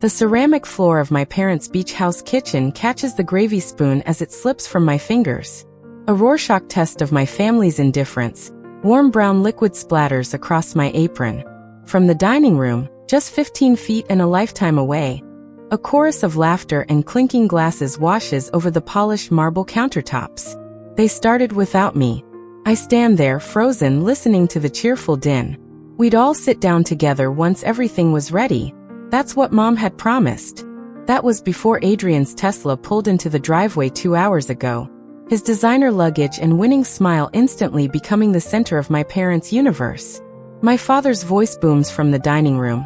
The ceramic floor of my parents' beach house kitchen catches the gravy spoon as it slips from my fingers. A Rorschach test of my family's indifference. Warm brown liquid splatters across my apron. From the dining room, just 15 feet and a lifetime away, a chorus of laughter and clinking glasses washes over the polished marble countertops. They started without me. I stand there, frozen, listening to the cheerful din. We'd all sit down together once everything was ready. That's what Mom had promised. That was before Adrian's Tesla pulled into the driveway 2 hours ago. His designer luggage and winning smile instantly becoming the center of my parents' universe. My father's voice booms from the dining room,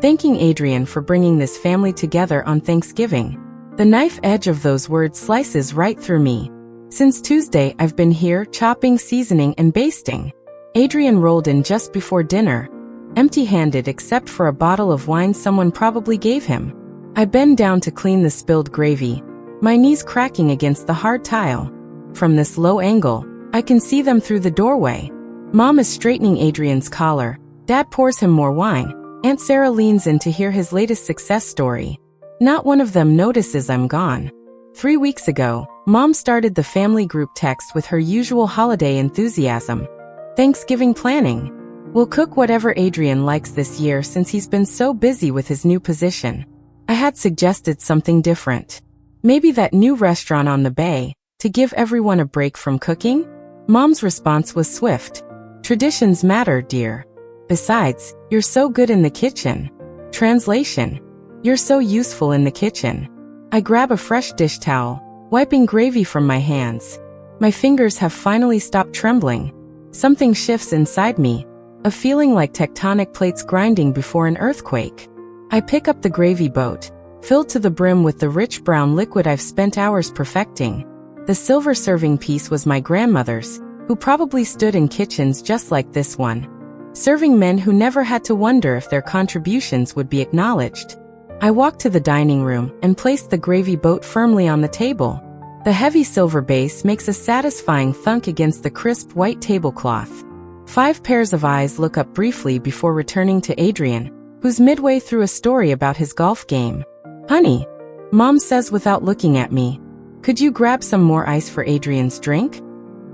thanking Adrian for bringing this family together on Thanksgiving. The knife edge of those words slices right through me. Since Tuesday, I've been here, chopping, seasoning, and basting. Adrian rolled in just before dinner, empty-handed except for a bottle of wine someone probably gave him. I bend down to clean the spilled gravy, my knees cracking against the hard tile. From this low angle, I can see them through the doorway. Mom is straightening Adrian's collar. Dad pours him more wine. Aunt Sarah leans in to hear his latest success story. Not one of them notices I'm gone. 3 weeks ago, Mom started the family group text with her usual holiday enthusiasm. Thanksgiving planning. We'll cook whatever Adrian likes this year since he's been so busy with his new position. I had suggested something different. Maybe that new restaurant on the bay, to give everyone a break from cooking? Mom's response was swift. Traditions matter, dear. Besides, you're so good in the kitchen. Translation. You're so useful in the kitchen. I grab a fresh dish towel, wiping gravy from my hands. My fingers have finally stopped trembling. Something shifts inside me, a feeling like tectonic plates grinding before an earthquake. I pick up the gravy boat, filled to the brim with the rich brown liquid I've spent hours perfecting. The silver serving piece was my grandmother's, who probably stood in kitchens just like this one, serving men who never had to wonder if their contributions would be acknowledged. I walked to the dining room and placed the gravy boat firmly on the table. The heavy silver base makes a satisfying thunk against the crisp white tablecloth. 5 pairs of eyes look up briefly before returning to Adrian, who's midway through a story about his golf game. "Honey," Mom says without looking at me, "could you grab some more ice for Adrian's drink?"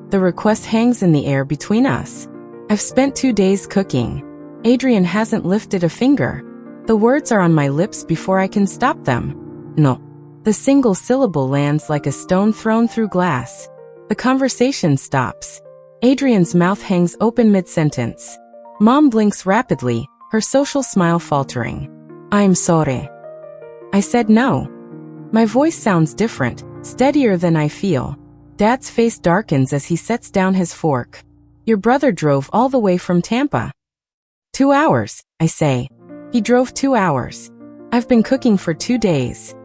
The request hangs in the air between us. I've spent 2 days cooking. Adrian hasn't lifted a finger. The words are on my lips before I can stop them. No. The single syllable lands like a stone thrown through glass. The conversation stops. Adrian's mouth hangs open mid-sentence. Mom blinks rapidly, her social smile faltering. "I'm sorry." I said no. My voice sounds different, steadier than I feel. Dad's face darkens as he sets down his fork. "Your brother drove all the way from Tampa." 2 hours, I say. He drove 2 hours. I've been cooking for 2 days.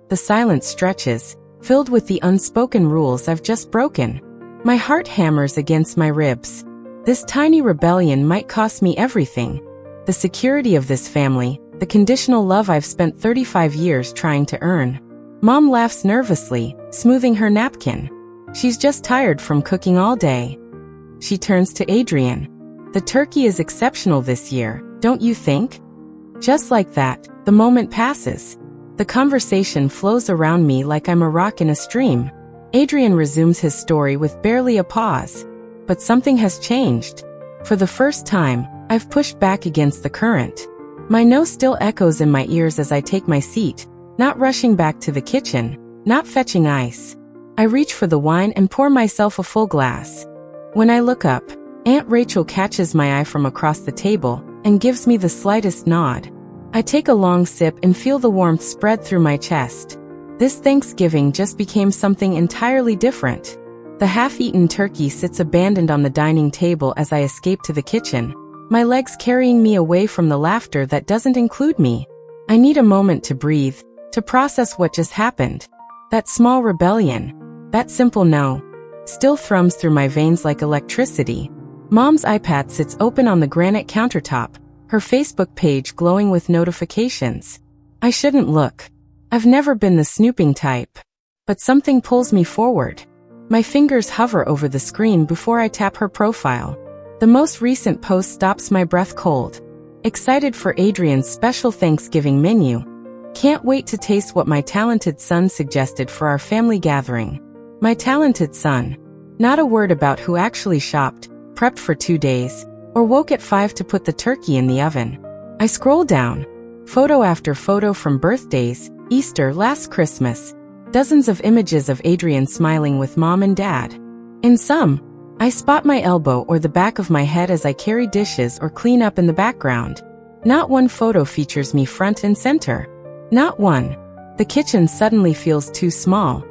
The silence stretches, filled with the unspoken rules I've just broken. My heart hammers against my ribs. This tiny rebellion might cost me everything. The security of this family, the conditional love I've spent 35 years trying to earn. Mom laughs nervously, smoothing her napkin. She's just tired from cooking all day. She turns to Adrian. "The turkey is exceptional this year, don't you think?" Just like that, the moment passes. The conversation flows around me like I'm a rock in a stream. Adrian resumes his story with barely a pause. But something has changed. For the first time, I've pushed back against the current. My no still echoes in my ears as I take my seat, not rushing back to the kitchen, not fetching ice. I reach for the wine and pour myself a full glass. When I look up, Aunt Rachel catches my eye from across the table and gives me the slightest nod. I take a long sip and feel the warmth spread through my chest. This Thanksgiving just became something entirely different. The half-eaten turkey sits abandoned on the dining table as I escape to the kitchen, my legs carrying me away from the laughter that doesn't include me. I need a moment to breathe, to process what just happened. That small rebellion, that simple no, still thrums through my veins like electricity. Mom's iPad sits open on the granite countertop, her Facebook page glowing with notifications. I shouldn't look. I've never been the snooping type. But something pulls me forward. My fingers hover over the screen before I tap her profile. The most recent post stops my breath cold. Excited for Adrian's special Thanksgiving menu. Can't wait to taste what my talented son suggested for our family gathering. My talented son. Not a word about who actually shopped, prepped for 2 days, or woke at 5 to put the turkey in the oven. I scroll down. Photo after photo from birthdays, Easter, last Christmas. Dozens of images of Adrian smiling with mom and dad. In some, I spot my elbow or the back of my head as I carry dishes or clean up in the background. Not one photo features me front and center. Not one. The kitchen suddenly feels too small.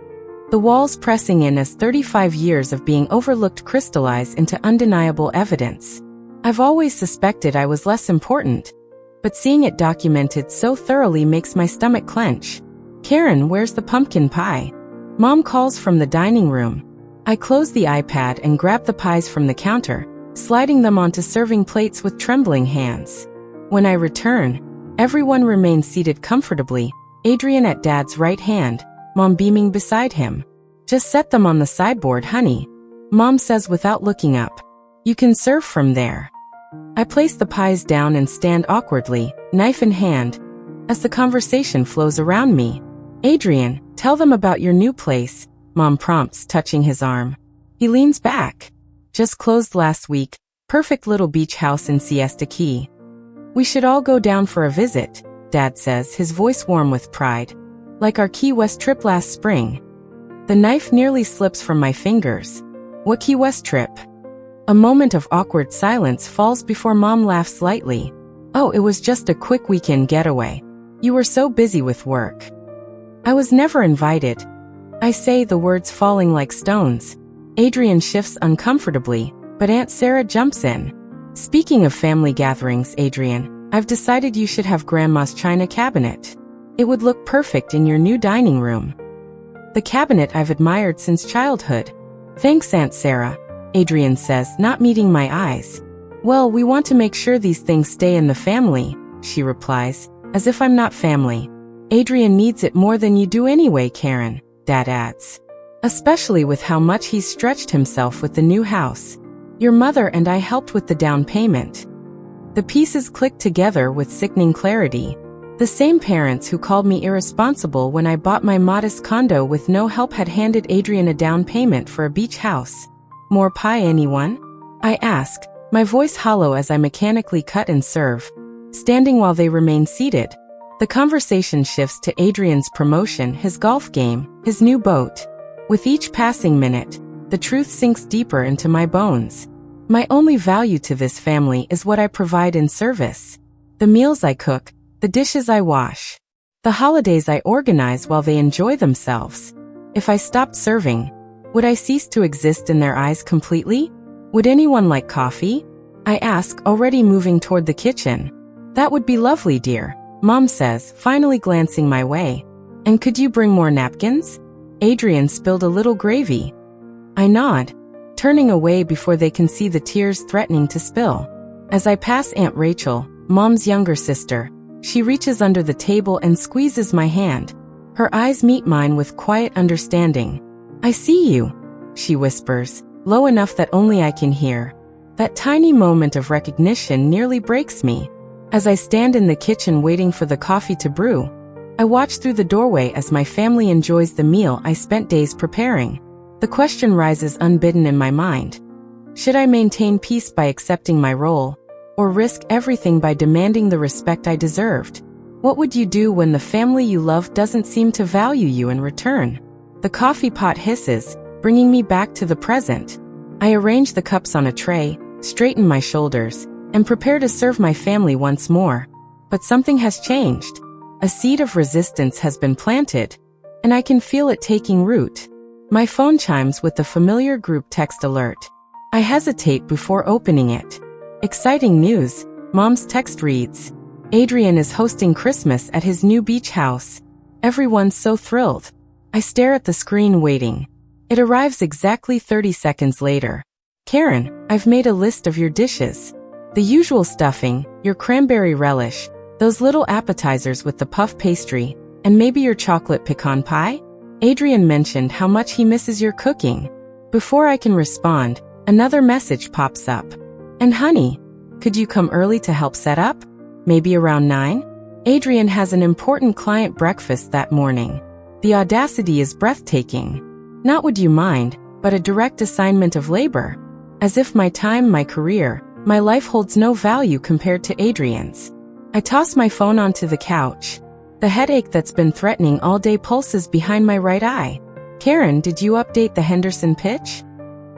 The walls pressing in as 35 years of being overlooked crystallize into undeniable evidence. I've always suspected I was less important, but seeing it documented so thoroughly makes my stomach clench. Karen, where's the pumpkin pie? Mom calls from the dining room. I close the iPad and grab the pies from the counter, sliding them onto serving plates with trembling hands. When I return, everyone remains seated comfortably, Adrian at Dad's right hand, Mom beaming beside him. Just set them on the sideboard, honey, Mom says without looking up. You can serve from there. I place the pies down and stand awkwardly, knife in hand, as the conversation flows around me. Adrian, tell them about your new place, Mom prompts, touching his arm. He leans back. Just closed last week, perfect little beach house in Siesta Key. We should all go down for a visit, Dad says, his voice warm with pride. Like our Key West trip last spring. The knife nearly slips from my fingers. What Key West trip? A moment of awkward silence falls before Mom laughs lightly. Oh, it was just a quick weekend getaway. You were so busy with work. I was never invited. I say, the words falling like stones. Adrian shifts uncomfortably, but Aunt Sarah jumps in. Speaking of family gatherings, Adrian, I've decided you should have Grandma's china cabinet. It would look perfect in your new dining room. The cabinet I've admired since childhood. Thanks, Aunt Sarah, Adrian says, not meeting my eyes. Well, we want to make sure these things stay in the family, she replies, as if I'm not family. Adrian needs it more than you do anyway, Karen, Dad adds. Especially with how much he's stretched himself with the new house. Your mother and I helped with the down payment. The pieces clicked together with sickening clarity. The same parents who called me irresponsible when I bought my modest condo with no help had handed Adrian a down payment for a beach house. More pie, anyone? I ask, my voice hollow as I mechanically cut and serve, standing while they remain seated. The conversation shifts to Adrian's promotion, his golf game, his new boat. With each passing minute, the truth sinks deeper into my bones. My only value to this family is what I provide in service. The meals I cook, the dishes I wash, the holidays I organize while they enjoy themselves. If I stopped serving, would I cease to exist in their eyes completely? Would anyone like coffee? I ask, already moving toward the kitchen. That would be lovely, dear, Mom says, finally glancing my way. And could you bring more napkins? Adrian spilled a little gravy. I nod, turning away before they can see the tears threatening to spill. As I pass Aunt Rachel, Mom's younger sister, she reaches under the table and squeezes my hand. Her eyes meet mine with quiet understanding. I see you, she whispers, low enough that only I can hear. That tiny moment of recognition nearly breaks me. As I stand in the kitchen waiting for the coffee to brew, I watch through the doorway as my family enjoys the meal I spent days preparing. The question rises unbidden in my mind. Should I maintain peace by accepting my role, or risk everything by demanding the respect I deserved? What would you do when the family you love doesn't seem to value you in return? The coffee pot hisses, bringing me back to the present. I arrange the cups on a tray, straighten my shoulders, and prepare to serve my family once more. But something has changed. A seed of resistance has been planted, and I can feel it taking root. My phone chimes with the familiar group text alert. I hesitate before opening it. Exciting news, Mom's text reads. Adrian is hosting Christmas at his new beach house. Everyone's so thrilled. I stare at the screen waiting. It arrives exactly 30 seconds later. Karen, I've made a list of your dishes. The usual stuffing, your cranberry relish, those little appetizers with the puff pastry, and maybe your chocolate pecan pie? Adrian mentioned how much he misses your cooking. Before I can respond, another message pops up. And honey, could you come early to help set up? Maybe around 9? Adrian has an important client breakfast that morning. The audacity is breathtaking. Not would you mind, but a direct assignment of labor. As if my time, my career, my life holds no value compared to Adrian's. I toss my phone onto the couch. The headache that's been threatening all day pulses behind my right eye. Karen, did you update the Henderson pitch?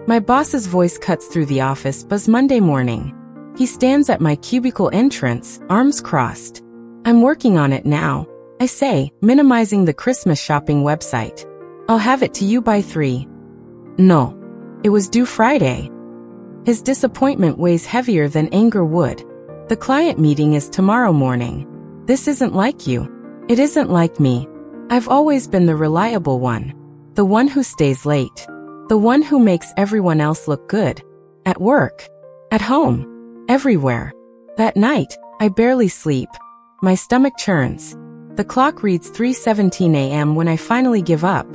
My boss's voice cuts through the office buzz Monday morning. He stands at my cubicle entrance, arms crossed. I'm working on it now, I say, minimizing the Christmas shopping website. I'll have it to you by 3. No. It was due Friday. His disappointment weighs heavier than anger would. The client meeting is tomorrow morning. This isn't like you. It isn't like me. I've always been the reliable one. The one who stays late. The one who makes everyone else look good. At work. At home. Everywhere. That night, I barely sleep. My stomach churns. The clock reads 3:17 a.m. when I finally give up.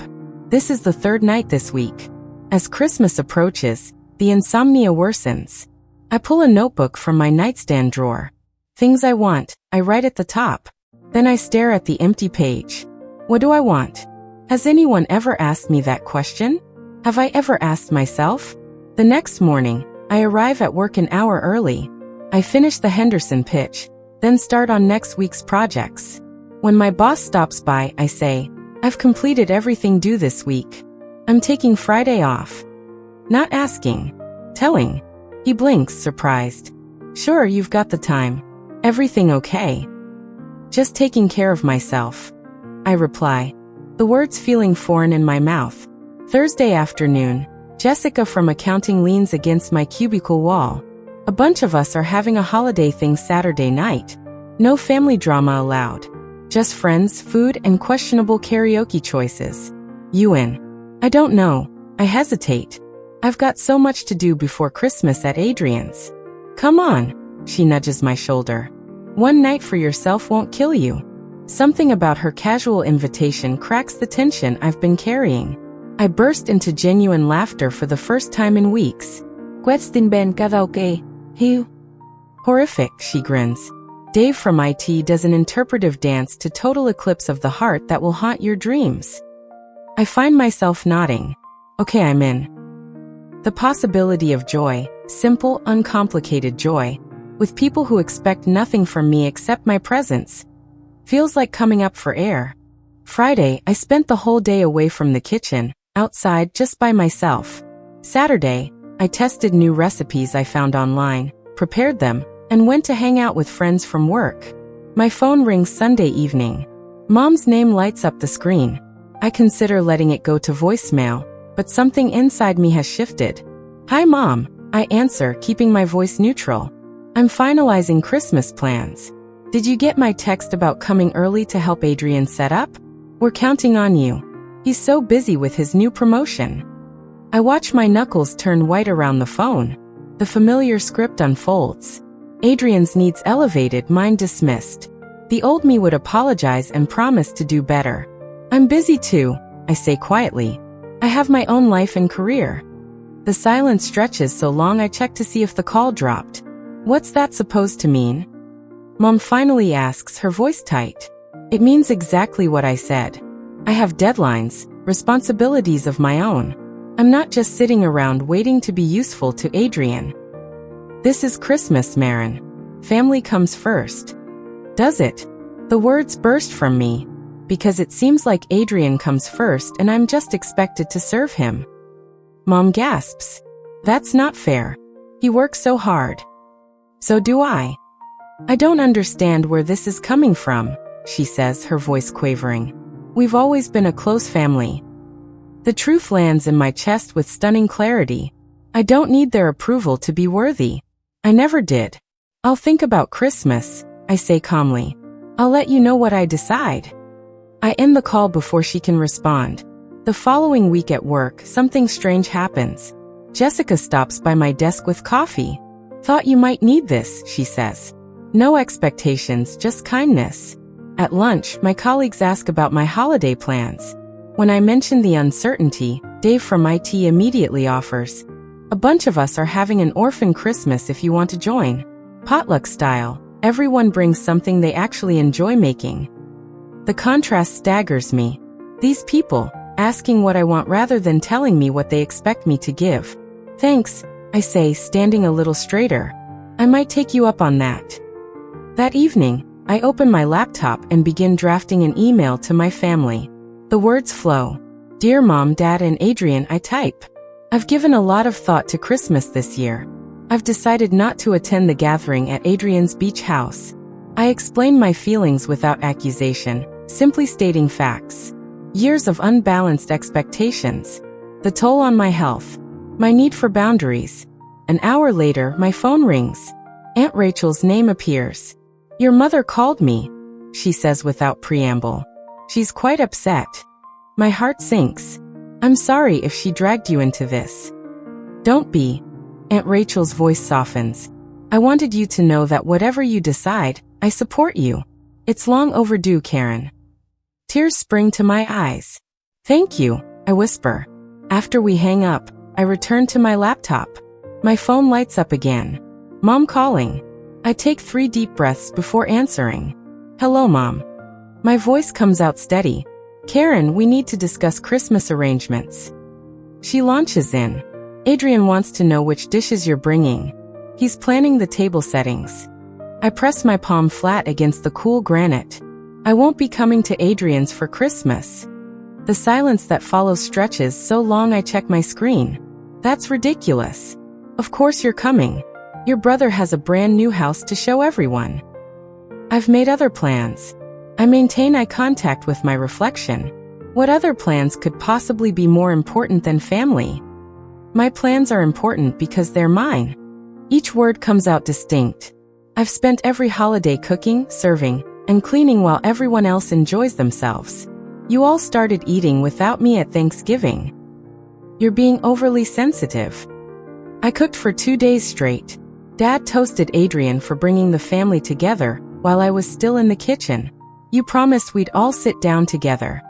This is the 3rd night this week. As Christmas approaches, the insomnia worsens. I pull a notebook from my nightstand drawer. Things I want, I write at the top. Then I stare at the empty page. What do I want? Has anyone ever asked me that question? Have I ever asked myself? The next morning, I arrive at work an hour early. I finish the Henderson pitch, then start on next week's projects. When my boss stops by, I say, I've completed everything due this week. I'm taking Friday off. Not asking. Telling. He blinks, surprised. Sure, you've got the time. Everything okay? Just taking care of myself. I reply, the words feeling foreign in my mouth. Thursday afternoon, Jessica from accounting leans against my cubicle wall. A bunch of us are having a holiday thing Saturday night. No family drama allowed. Just friends, food, and questionable karaoke choices. You in? I don't know. I hesitate. I've got so much to do before Christmas at Adrian's. Come on, she nudges my shoulder. One night for yourself won't kill you. Something about her casual invitation cracks the tension I've been carrying. I burst into genuine laughter for the first time in weeks. Question ben karaoke, hiu. Horrific, she grins. Dave from IT does an interpretive dance to Total Eclipse of the Heart that will haunt your dreams. I find myself nodding. Okay, I'm in. The possibility of joy, simple, uncomplicated joy, with people who expect nothing from me except my presence, feels like coming up for air. Friday, I spent the whole day away from the kitchen, outside just by myself. Saturday, I tested new recipes I found online, prepared them, and went to hang out with friends from work. My phone rings Sunday evening. Mom's name lights up the screen. I consider letting it go to voicemail, but something inside me has shifted. Hi, Mom, I answer, keeping my voice neutral. I'm finalizing Christmas plans. Did you get my text about coming early to help Adrian set up? We're counting on you. He's so busy with his new promotion. I watch my knuckles turn white around the phone. The familiar script unfolds. Adrian's needs elevated, mine dismissed. The old me would apologize and promise to do better. I'm busy too, I say quietly. I have my own life and career. The silence stretches so long I check to see if the call dropped. What's that supposed to mean? Mom finally asks, her voice tight. It means exactly what I said. I have deadlines, responsibilities of my own. I'm not just sitting around waiting to be useful to Adrian. This is Christmas, Marin. Family comes first. Does it? The words burst from me. Because it seems like Adrian comes first and I'm just expected to serve him. Mom gasps. That's not fair. He works so hard. So do I. I don't understand where this is coming from, she says, her voice quavering. We've always been a close family. The truth lands in my chest with stunning clarity. I don't need their approval to be worthy. I never did. I'll think about Christmas, I say calmly. I'll let you know what I decide. I end the call before she can respond. The following week at work, something strange happens. Jessica stops by my desk with coffee. Thought you might need this, she says. No expectations, just kindness. At lunch, my colleagues ask about my holiday plans. When I mention the uncertainty, Dave from IT immediately offers, a bunch of us are having an orphan Christmas if you want to join. Potluck style, Everyone brings something they actually enjoy making. The contrast staggers me. These people, asking what I want rather than telling me what they expect me to give. Thanks, I say, standing a little straighter. I might take you up on that. That evening, I open my laptop and begin drafting an email to my family. The words flow. Dear Mom, Dad, and Adrian, I type. I've given a lot of thought to Christmas this year. I've decided not to attend the gathering at Adrian's beach house. I explain my feelings without accusation, simply stating facts. Years of unbalanced expectations. The toll on my health. My need for boundaries. An hour later, my phone rings. Aunt Rachel's name appears. Your mother called me, she says without preamble. She's quite upset. My heart sinks. I'm sorry if she dragged you into this. Don't be. Aunt Rachel's voice softens. I wanted you to know that whatever you decide, I support you. It's long overdue, Karen. Tears spring to my eyes. Thank you, I whisper. After we hang up, I return to my laptop. My phone lights up again. Mom calling. I take 3 deep breaths before answering. Hello, Mom. My voice comes out steady. Karen, we need to discuss Christmas arrangements. She launches in. Adrian wants to know which dishes you're bringing. He's planning the table settings. I press my palm flat against the cool granite. I won't be coming to Adrian's for Christmas. The silence that follows stretches so long I check my screen. That's ridiculous. Of course you're coming. Your brother has a brand new house to show everyone. I've made other plans. I maintain eye contact with my reflection. What other plans could possibly be more important than family? My plans are important because they're mine. Each word comes out distinct. I've spent every holiday cooking, serving, and cleaning while everyone else enjoys themselves. You all started eating without me at Thanksgiving. You're being overly sensitive. I cooked for 2 days straight. Dad toasted Adrian for bringing the family together while I was still in the kitchen. You promised we'd all sit down together.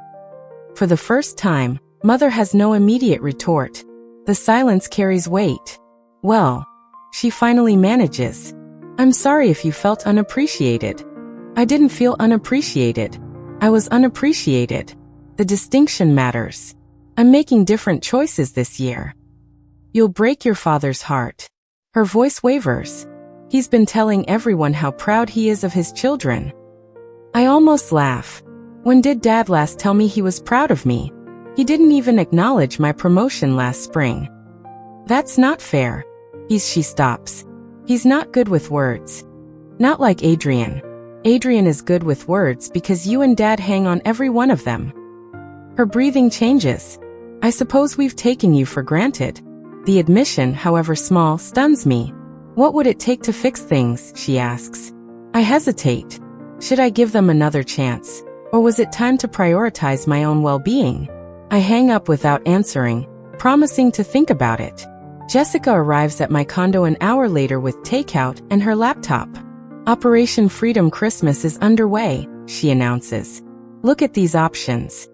For the first time, Mother has no immediate retort. The silence carries weight. Well, she finally manages. I'm sorry if you felt unappreciated. I didn't feel unappreciated. I was unappreciated. The distinction matters. I'm making different choices this year. You'll break your father's heart. Her voice wavers. He's been telling everyone how proud he is of his children. I almost laugh. When did Dad last tell me he was proud of me? He didn't even acknowledge my promotion last spring. That's not fair. She stops. He's not good with words. Not like Adrian. Adrian is good with words because you and Dad hang on every one of them. Her breathing changes. I suppose we've taken you for granted. The admission, however small, stuns me. What would it take to fix things, she asks. I hesitate. Should I give them another chance? Or was it time to prioritize my own well-being? I hang up without answering, promising to think about it. Jessica arrives at my condo an hour later with takeout and her laptop. Operation Freedom Christmas is underway, she announces. Look at these options.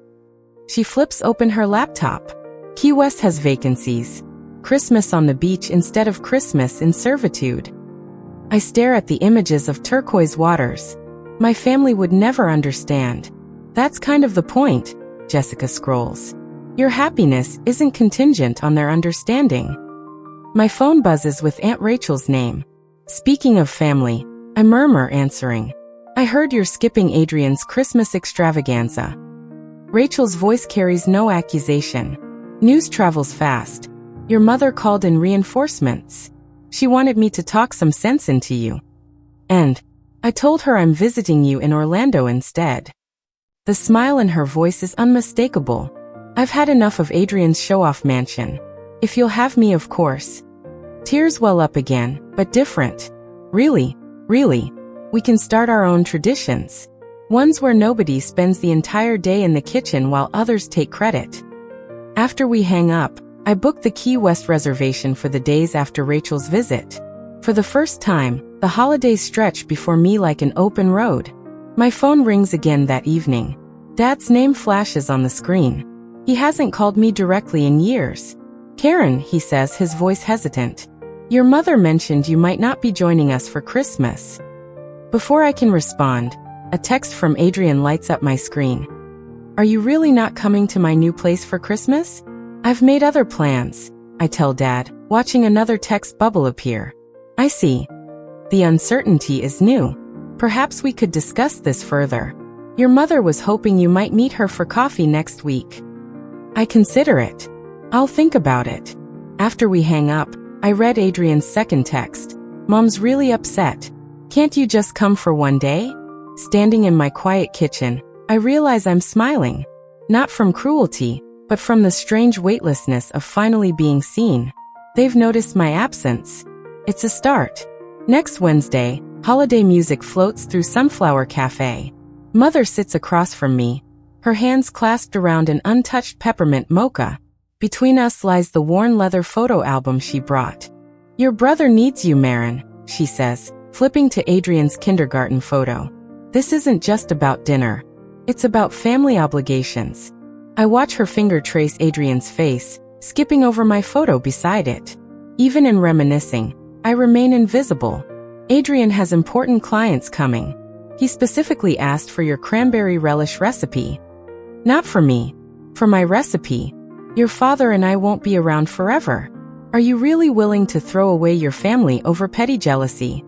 She flips open her laptop. Key West has vacancies. Christmas on the beach instead of Christmas in servitude. I stare at the images of turquoise waters. My family would never understand. That's kind of the point, Jessica scrolls. Your happiness isn't contingent on their understanding. My phone buzzes with Aunt Rachel's name. Speaking of family, I murmur, answering. I heard you're skipping Adrian's Christmas extravaganza. Rachel's voice carries no accusation. News travels fast. Your mother called in reinforcements. She wanted me to talk some sense into you. And I told her I'm visiting you in Orlando instead. The smile in her voice is unmistakable. I've had enough of Adrian's show-off mansion. If you'll have me, of course. Tears well up again, but different. Really, we can start our own traditions. Ones where nobody spends the entire day in the kitchen while others take credit. After we hang up, I booked the Key West reservation for the days after Rachel's visit. For the first time, the holidays stretch before me like an open road. My phone rings again that evening. Dad's name flashes on the screen. He hasn't called me directly in years. Karen, he says, his voice hesitant. Your mother mentioned you might not be joining us for Christmas. Before I can respond, a text from Adrian lights up my screen. Are you really not coming to my new place for Christmas? I've made other plans, I tell Dad, watching another text bubble appear. I see. The uncertainty is new. Perhaps we could discuss this further. Your mother was hoping you might meet her for coffee next week. I consider it. I'll think about it. After we hang up, I read Adrian's second text. Mom's really upset. Can't you just come for one day? Standing in my quiet kitchen, I realize I'm smiling. Not from cruelty, but from the strange weightlessness of finally being seen. They've noticed my absence. It's a start. Next Wednesday, holiday music floats through Sunflower Cafe. Mother sits across from me, her hands clasped around an untouched peppermint mocha. Between us lies the worn leather photo album she brought. Your brother needs you, Marin, she says, flipping to Adrian's kindergarten photo. This isn't just about dinner. It's about family obligations. I watch her finger trace Adrian's face, skipping over my photo beside it. Even in reminiscing, I remain invisible. Adrian has important clients coming. He specifically asked for your cranberry relish recipe. Not for me. For my recipe. Your father and I won't be around forever. Are you really willing to throw away your family over petty jealousy?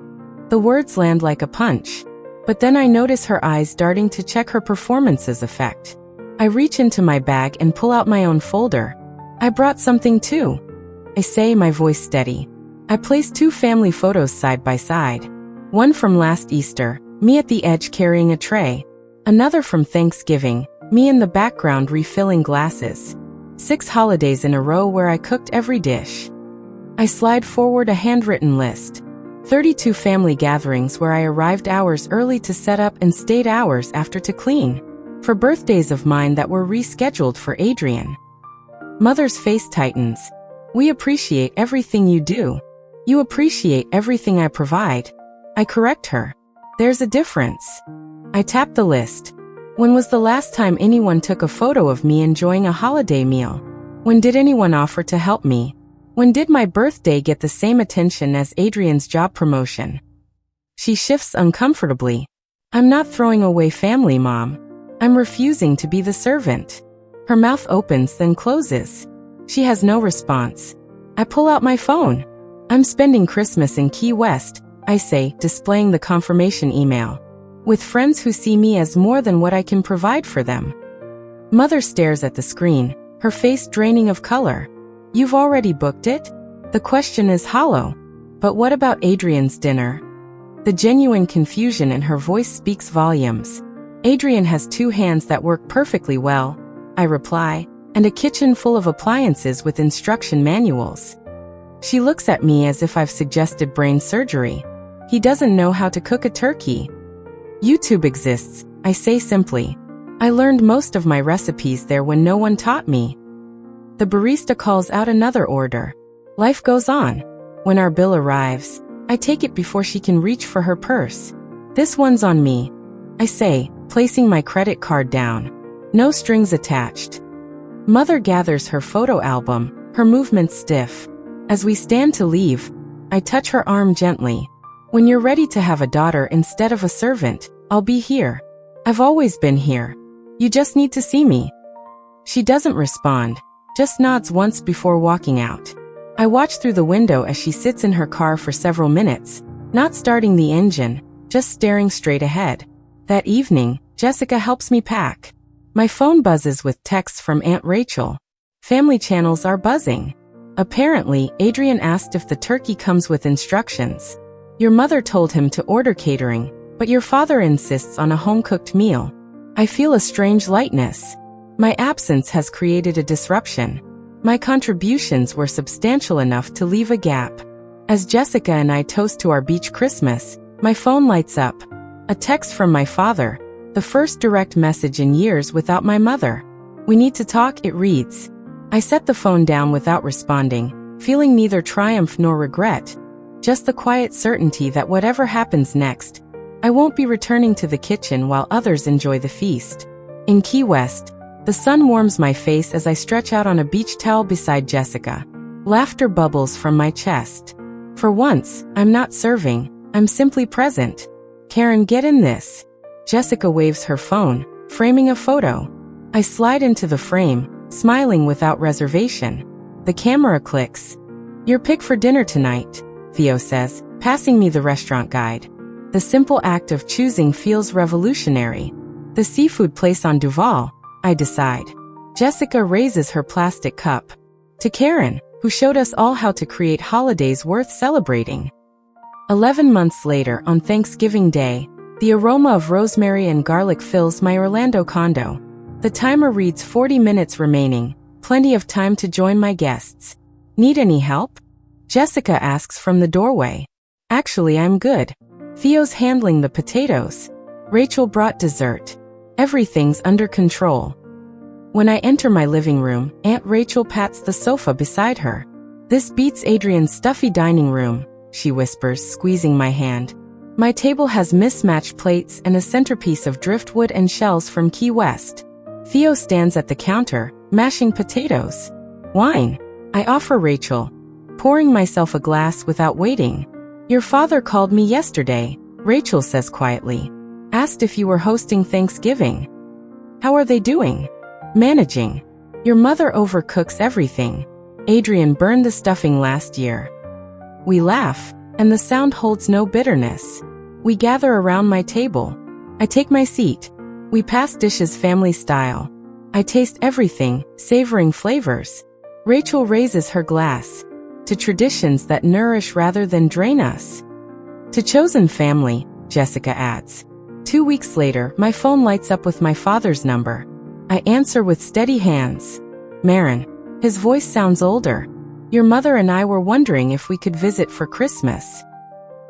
The words land like a punch. But then I notice her eyes darting to check her performance's effect. I reach into my bag and pull out my own folder. I brought something too. I say, my voice steady. I place 2 family photos side by side. One from last Easter, me at the edge carrying a tray. Another from Thanksgiving, me in the background refilling glasses. 6 holidays in a row where I cooked every dish. I slide forward a handwritten list. 32 family gatherings where I arrived hours early to set up and stayed hours after to clean. For birthdays of mine that were rescheduled for Adrian. Mother's face tightens. We appreciate everything you do. You appreciate everything I provide. I correct her. There's a difference. I tap the list. When was the last time anyone took a photo of me enjoying a holiday meal? When did anyone offer to help me? When did my birthday get the same attention as Adrian's job promotion? She shifts uncomfortably. I'm not throwing away family, Mom. I'm refusing to be the servant. Her mouth opens then closes. She has no response. I pull out my phone. I'm spending Christmas in Key West, I say, displaying the confirmation email. With friends who see me as more than what I can provide for them. Mother stares at the screen, her face draining of color. You've already booked it? The question is hollow. But what about Adrian's dinner? The genuine confusion in her voice speaks volumes. Adrian has 2 hands that work perfectly well, I reply, and a kitchen full of appliances with instruction manuals. She looks at me as if I've suggested brain surgery. He doesn't know how to cook a turkey. YouTube exists, I say simply. I learned most of my recipes there when no one taught me. The barista calls out another order. Life goes on. When our bill arrives, I take it before she can reach for her purse. This one's on me, I say, placing my credit card down. No strings attached. Mother gathers her photo album, her movements stiff. As we stand to leave, I touch her arm gently. When you're ready to have a daughter instead of a servant, I'll be here. I've always been here. You just need to see me. She doesn't respond, just nods once before walking out. I watch through the window as she sits in her car for several minutes, not starting the engine, just staring straight ahead. That evening, Jessica helps me pack. My phone buzzes with texts from Aunt Rachel. Family channels are buzzing. Apparently, Adrian asked if the turkey comes with instructions. Your mother told him to order catering, but your father insists on a home-cooked meal. I feel a strange lightness. My absence has created a disruption. My contributions were substantial enough to leave a gap. As Jessica and I toast to our beach Christmas, my phone lights up. A text from my father, the first direct message in years without my mother. We need to talk, it reads. I set the phone down without responding, feeling neither triumph nor regret. Just the quiet certainty that whatever happens next, I won't be returning to the kitchen while others enjoy the feast. In Key West, the sun warms my face as I stretch out on a beach towel beside Jessica. Laughter bubbles from my chest. For once, I'm not serving, I'm simply present. Karen, get in this. Jessica waves her phone, framing a photo. I slide into the frame, smiling without reservation. The camera clicks. Your pick for dinner tonight, Theo says, passing me the restaurant guide. The simple act of choosing feels revolutionary. The seafood place on Duval, I decide. Jessica raises her plastic cup. To Karen, who showed us all how to create holidays worth celebrating. 11 months later, on Thanksgiving Day, the aroma of rosemary and garlic fills my Orlando condo. The timer reads 40 minutes remaining, plenty of time to join my guests. Need any help? Jessica asks from the doorway. Actually, I'm good. Theo's handling the potatoes. Rachel brought dessert. Everything's under control. When I enter my living room, Aunt Rachel pats the sofa beside her. This beats Adrian's stuffy dining room, she whispers, squeezing my hand. My table has mismatched plates and a centerpiece of driftwood and shells from Key West. Theo stands at the counter, mashing potatoes. Wine, I offer Rachel, pouring myself a glass without waiting. Your father called me yesterday, Rachel says quietly. Asked if you were hosting Thanksgiving. How are they doing? Managing. Your mother overcooks everything. Adrian burned the stuffing last year. We laugh, and the sound holds no bitterness. We gather around my table. I take my seat. We pass dishes family style. I taste everything, savoring flavors. Rachel raises her glass. To traditions that nourish rather than drain us. To chosen family, Jessica adds. 2 weeks later, my phone lights up with my father's number. I answer with steady hands. Marin. His voice sounds older. Your mother and I were wondering if we could visit for Christmas.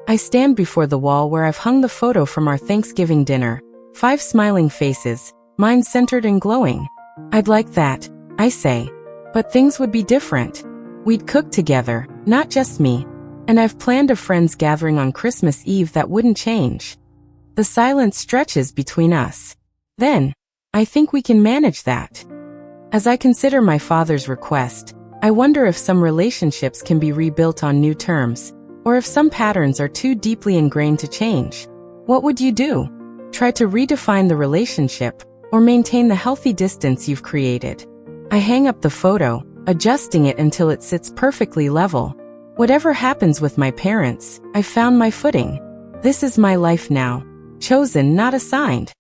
I stand before the wall where I've hung the photo from our Thanksgiving dinner. 5 smiling faces, mine centered and glowing. I'd like that, I say. But things would be different. We'd cook together, not just me. And I've planned a friends gathering on Christmas Eve that wouldn't change. The silence stretches between us. Then, I think we can manage that. As I consider my father's request, I wonder if some relationships can be rebuilt on new terms, or if some patterns are too deeply ingrained to change. What would you do? Try to redefine the relationship, or maintain the healthy distance you've created? I hang up the photo, adjusting it until it sits perfectly level. Whatever happens with my parents, I've found my footing. This is my life now. Chosen, not assigned.